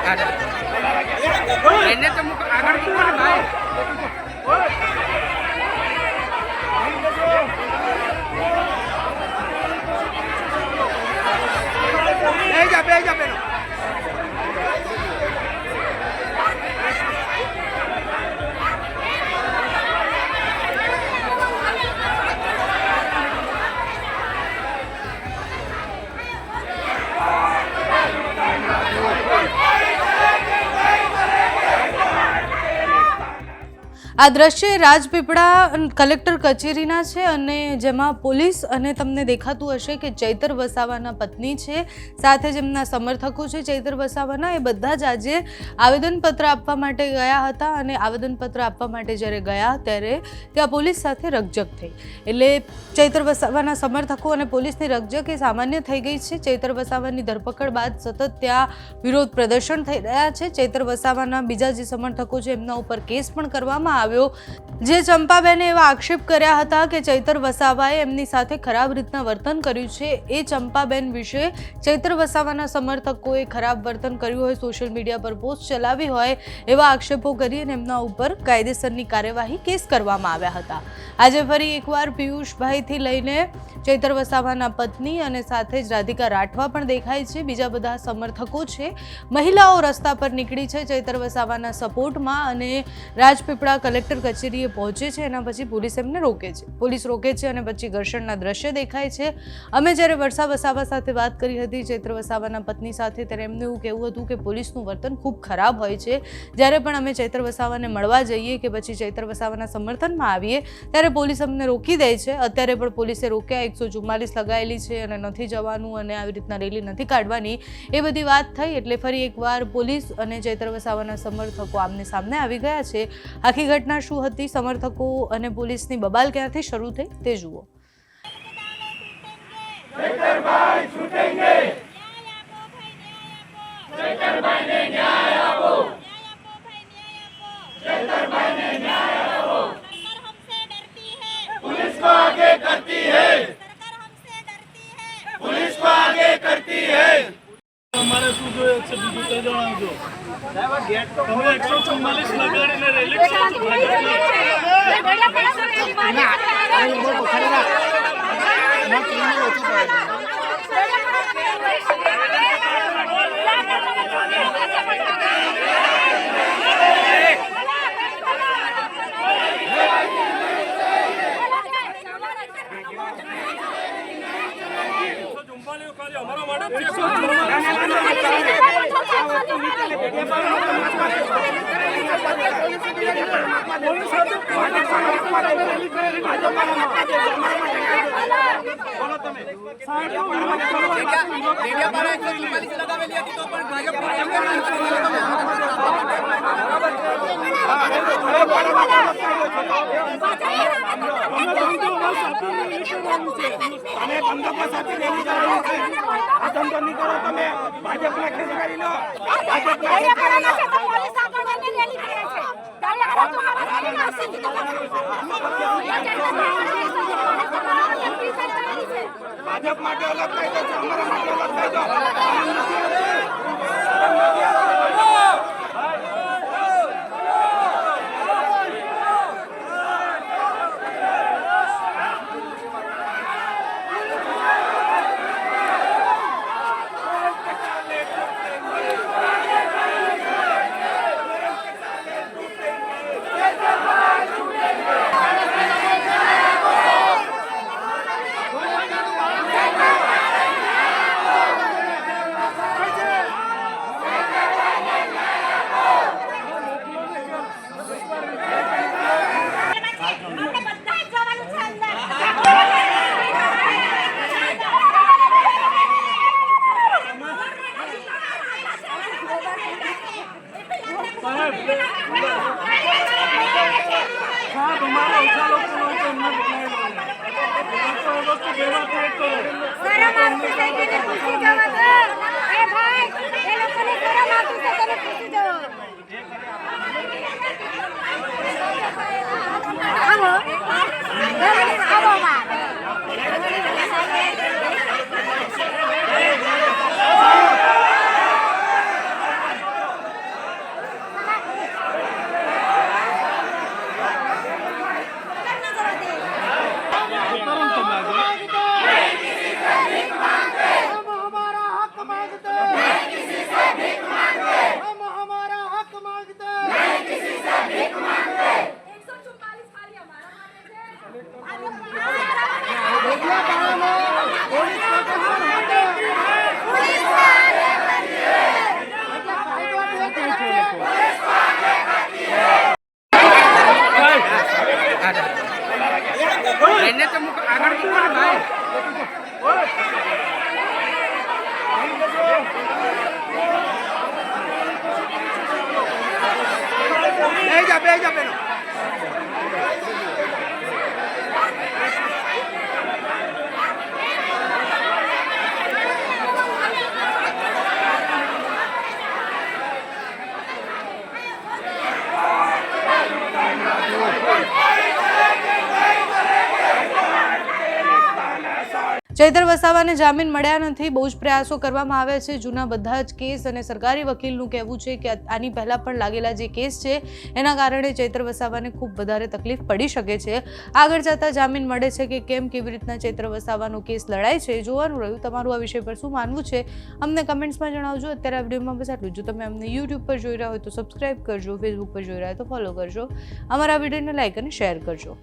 એને તો આગળ ભાઈ બેજા પેલો આ દ્રશ્ય રાજપીપળા કલેક્ટર કચેરીના છે અને જેમાં પોલીસ અને તમને દેખાતું હશે કે ચૈતર વસાવાના પત્ની છે, સાથે જ એમના સમર્થકો છે ચૈતર વસાવાના, એ બધા જ આજે આવેદનપત્ર આપવા માટે ગયા હતા અને આવેદનપત્ર આપવા માટે જ્યારે ગયા ત્યારે ત્યાં પોલીસ સાથે રકઝક થઈ. એટલે ચૈતર વસાવાના સમર્થકો અને પોલીસની રકઝક એ સામાન્ય થઈ ગઈ છે. ચૈતર વસાવાની ધરપકડ બાદ સતત ત્યાં વિરોધ પ્રદર્શન થઈ રહ્યા છે. ચૈતર વસાવાના બીજા જે સમર્થકો છે એમના ઉપર કેસ પણ કરવામાં આવ્યો, જે ચંપાબેને એવા આક્ષેપ કર્યા હતા કે ચૈતર વસાવાએ એમની સાથે ખરાબ રીતના વર્તન કર્યું છે. એ ચંપાબેન વિશે ચૈતર વસાવાના સમર્થકોએ ખરાબ વર્તન કર્યું હોય, સોશિયલ મીડિયા પર પોસ્ટ ચલાવી હોય એવા આક્ષેપો કરી અને એમના ઉપર કાયદેસરની કાર્યવાહી કેસ કરવામાં આવ્યા હતા. આજે ફરી એકવાર પિયુષભાઈથી લઈને ચૈતર વસાવાના પત્ની અને સાથે જ રાધિકા રાઠવા પણ દેખાય છે, બીજા બધા સમર્થકો છે. મહિલાઓ રસ્તા પર નીકળી છે ચૈતર વસાવાના સપોર્ટમાં અને રાજપીપળા કલેક્ટર કચેરીએ પહોંચે છે. એના પછી પોલીસ એમને રોકે છે. પોલીસ રોકે છે અને પછી ઘર્ષણના દ્રશ્ય દેખાય છે. અમે જ્યારે વર્ષા વસાવા સાથે વાત કરી હતી, ચૈત્ર વસાવાના પત્ની સાથે, ત્યારે એમને એવું કહેવું હતું કે પોલીસનું વર્તન ખૂબ ખરાબ હોય છે. જ્યારે પણ અમે ચૈત્ર વસાવાને મળવા જઈએ કે પછી ચૈત્ર વસાવાના સમર્થનમાં આવીએ ત્યારે પોલીસ અમને રોકી દે છે. અત્યારે પણ પોલીસે રોક્યા, 144 લગાવેલી છે અને નથી જવાનું અને આવી રીતના રેલી નથી કાઢવાની, એ બધી વાત થઈ. એટલે ફરી એકવાર પોલીસ અને ચૈત્ર વસાવાના સમર્થકો આમને સામને આવી ગયા છે. આખી ઘટના શું હતી, સમર્થકો અને પોલીસની બબાલ ક્યાંથી શરૂ થઈ તે જુઓ. ચૈતરભાઈ છૂટેંગે, ચૈતરભાઈને ન્યાય આપો, चैतरभाई न्याय आपो, सरकार हमसे डरती है, पुलिस को आगे करती है, सरकार हमसे डरती है, पुलिस को आगे करती है. हमारे શું જોઈએ છે બીજું તો જણાવજો સાહેબ. આ ગેટ તો તમે 144 લગાડીને રેલી કરો છો ભાજપ માટે અલગ થઈ જશે, અમારા માટે અલગ થઈ જાઓ. એને તો આગળ મૂકો ને ભાઈ. બે જા પેલો. ચૈતર વસાવાને જામીન મળ્યા નથી. બહુ જ પ્રયાસો કરવામાં આવ્યા છે. જૂના બધા જ કેસ અને સરકારી વકીલનું કહેવું છે કે આની પહેલાં પણ લાગેલા જે કેસ છે એના કારણે ચૈતર વસાવાને ખૂબ વધારે તકલીફ પડી શકે છે. આગળ જતાં જામીન મળે છે કે કેમ, કેવી રીતના ચૈતર વસાવાનો કેસ લડાય છે, જોવાનું રહ્યું. તમારું આ વિષય પર શું માનવું છે અમને કમેન્ટ્સમાં જણાવજો. અત્યારે આ વિડીયોમાં બસ આટલું. જો તમે અમને યુટ્યુબ પર જોઈ રહ્યા હોય તો સબસ્ક્રાઇબ કરજો, ફેસબુક પર જોઈ રહ્યા હોય તો ફોલો કરજો, અમારા વિડીયોને લાઇક અને શેર કરજો.